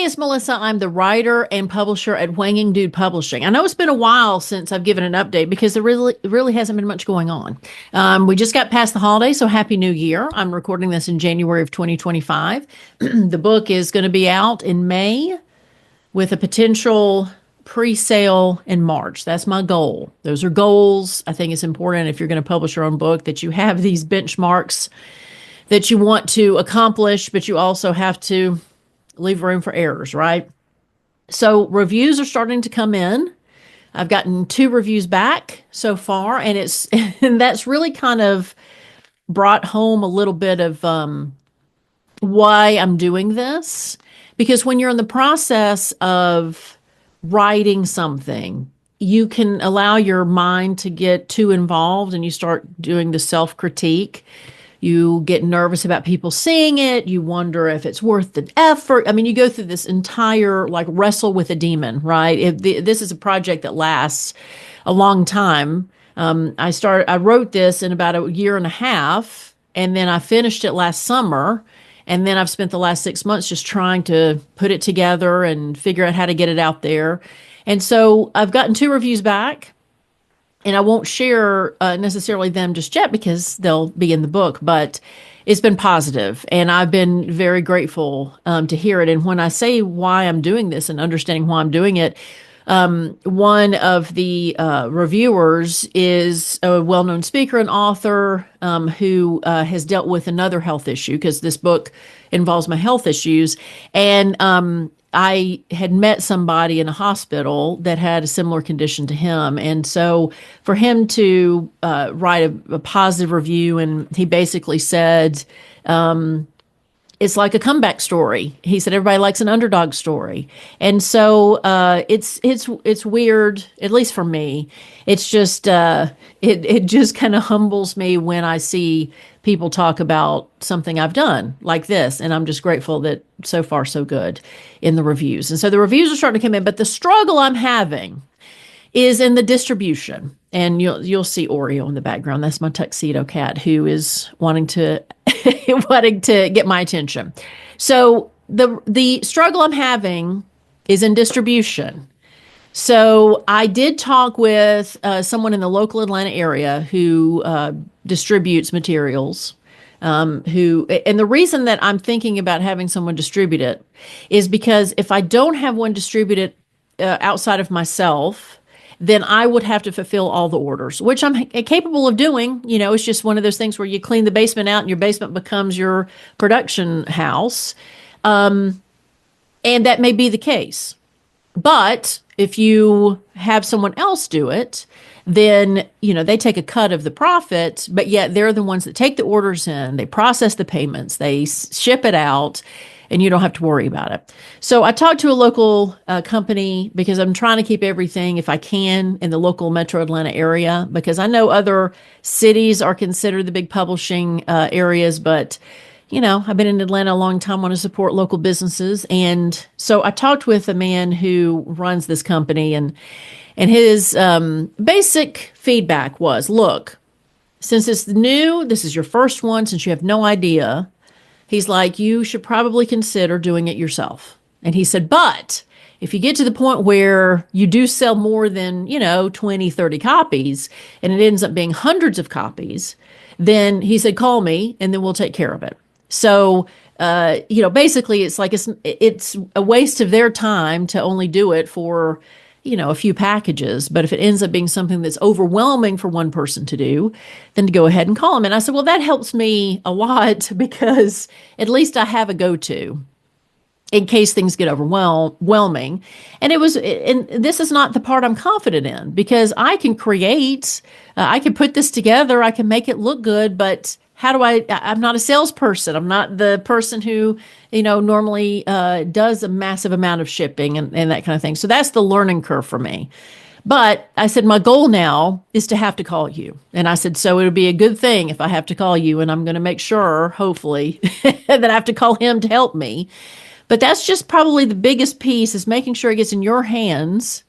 is Melissa. I'm the writer and publisher at Wanging Dude Publishing. I know it's been a while since I've given an update because there really hasn't been much going on. We just got past the holiday, so Happy New Year. I'm recording this in January of 2025. The book is going to be out in May with a potential pre-sale in March. That's my goal. Those are goals. I think it's important if you're going to publish your own book that you have these benchmarks that you want to accomplish, but you also have to leave room for errors, right? So reviews are starting to come in. I've gotten 2 reviews back so far, and and that's really kind of brought home a little bit of why I'm doing this. Because when you're in the process of writing something, you can allow your mind to get too involved and you start doing the self-critique. You get nervous about people seeing it. You wonder if it's worth the effort. I mean, you go through this entire like wrestle with a demon, right? This is a project that lasts a long time. I wrote this in about a year and a half, and then I finished it last summer. And then I've spent the last 6 months just trying to put it together and figure out how to get it out there. And so I've gotten 2 reviews back. And I won't share necessarily them just yet because they'll be in the book, but it's been positive, and I've been very grateful to hear it. And when I say why I'm doing this and understanding why I'm doing it, one of the reviewers is a well-known speaker and author who has dealt with another health issue because this book involves my health issues. And I had met somebody in a hospital that had a similar condition to him. And so for him to write a positive review, and he basically said, it's like a comeback story. He said everybody likes an underdog story. And so it's weird, at least for me. It's just it just kind of humbles me when I see people talk about something I've done like this. And I'm just grateful that so far so good in the reviews. And so the reviews are starting to come in, but the struggle I'm having is in the distribution. And you'll see Oreo in the background. That's my tuxedo cat who is wanting to get my attention. So the struggle I'm having is in distribution. So I did talk with someone in the local Atlanta area who distributes materials. And the reason that I'm thinking about having someone distribute it is because if I don't have one distribute it outside of myself, then I would have to fulfill all the orders, which I'm capable of doing. You know, it's just one of those things where you clean the basement out and your basement becomes your production house. And that may be the case. But if you have someone else do it, then, you know, they take a cut of the profit, but yet they're the ones that take the orders in, they process the payments, they ship it out, and you don't have to worry about it. So I talked to a local company because I'm trying to keep everything, if I can, in the local metro Atlanta area, because I know other cities are considered the big publishing areas, but you know, I've been in Atlanta a long time, want to support local businesses. And so I talked with a man who runs this company, and his basic feedback was, look, since it's new, this is your first one, since you have no idea, he's like, you should probably consider doing it yourself. And he said, but if you get to the point where you do sell more than, 20, 30 copies, and it ends up being hundreds of copies, then he said, call me and then we'll take care of it. So, basically it's like it's a waste of their time to only do it for, a few packages. But if it ends up being something that's overwhelming for one person to do, then to go ahead and call him. And I said, well, that helps me a lot because at least I have a go-to in case things get overwhelming. And this is not the part I'm confident in because I can create, I can put this together, I can make it look good, but how do I'm not a salesperson. I'm not the person who, normally does a massive amount of shipping and that kind of thing. So that's the learning curve for me. But I said, my goal now is to have to call you. And I said, so it would be a good thing if I have to call you, and I'm going to make sure, hopefully, that I have to call him to help me. But that's just probably the biggest piece, is making sure it gets in your hands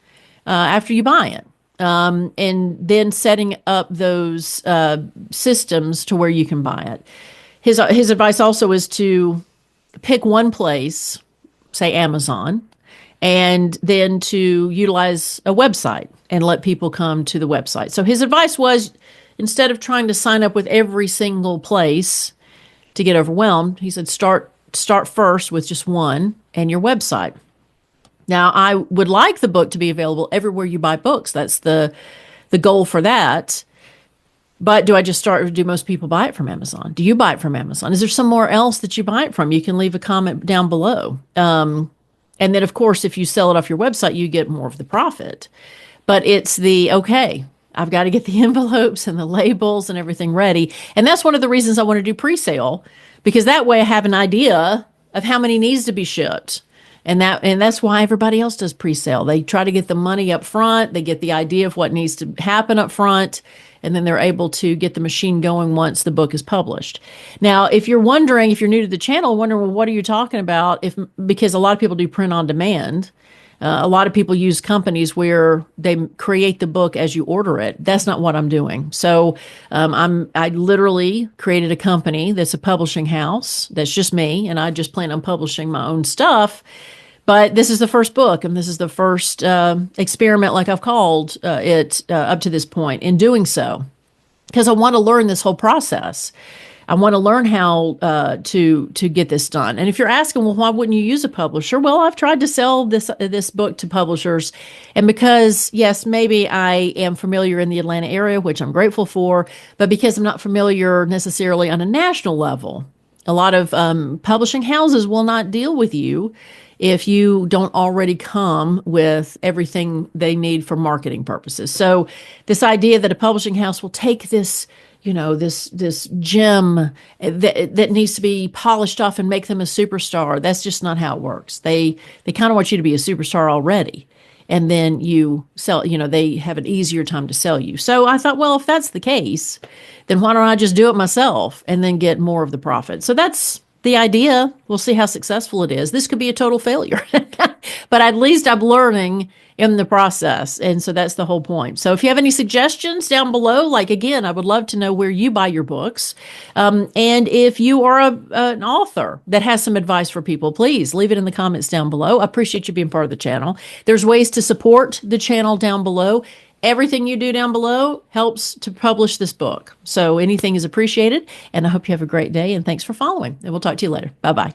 after you buy it. And then setting up those systems to where you can buy it. His advice also is to pick one place say Amazon, and then to utilize a website and let people come to the website. So his advice was, instead of trying to sign up with every single place to get overwhelmed, he said start first with just one and your website. Now, I would like the book to be available everywhere you buy books. That's the goal for that. But do I just start, or do most people buy it from Amazon? Do you buy it from Amazon? Is there somewhere else that you buy it from? You can leave a comment down below. And then, of course, if you sell it off your website, you get more of the profit. But it's okay, I've got to get the envelopes and the labels and everything ready. And that's one of the reasons I want to do pre-sale, because that way I have an idea of how many needs to be shipped. And that's why everybody else does pre-sale. They try to get the money up front. They get the idea of what needs to happen up front, and then they're able to get the machine going once the book is published. Now, if you're wondering, if you're new to the channel, wondering, well, what are you talking about? Because a lot of people do print on demand. A lot of people use companies where they create the book as you order it. That's not what I'm doing. So I literally created a company that's a publishing house. That's just me, and I just plan on publishing my own stuff. But this is the first book, and this is the first experiment, like I've called it up to this point, in doing so, because I want to learn this whole process. I want to learn how to get this done. And if you're asking, well, why wouldn't you use a publisher? Well, I've tried to sell this book to publishers, and because, yes, maybe I am familiar in the Atlanta area, which I'm grateful for, but because I'm not familiar necessarily on a national level, a lot of publishing houses will not deal with you if you don't already come with everything they need for marketing purposes. So this idea that a publishing house will take this, this gem that needs to be polished off and make them a superstar, that's just not how it works. They kind of want you to be a superstar already. And then you sell, they have an easier time to sell you. So I thought, well, if that's the case, then why don't I just do it myself and then get more of the profit? So that's the idea. We'll see how successful it is. This could be a total failure, but at least I'm learning in the process. And so that's the whole point. So if you have any suggestions down below, like, again, I would love to know where you buy your books. And if you are an author that has some advice for people, please leave it in the comments down below. I appreciate you being part of the channel. There's ways to support the channel down below. Everything you do down below helps to publish this book. So anything is appreciated. And I hope you have a great day. And thanks for following. And we'll talk to you later. Bye-bye.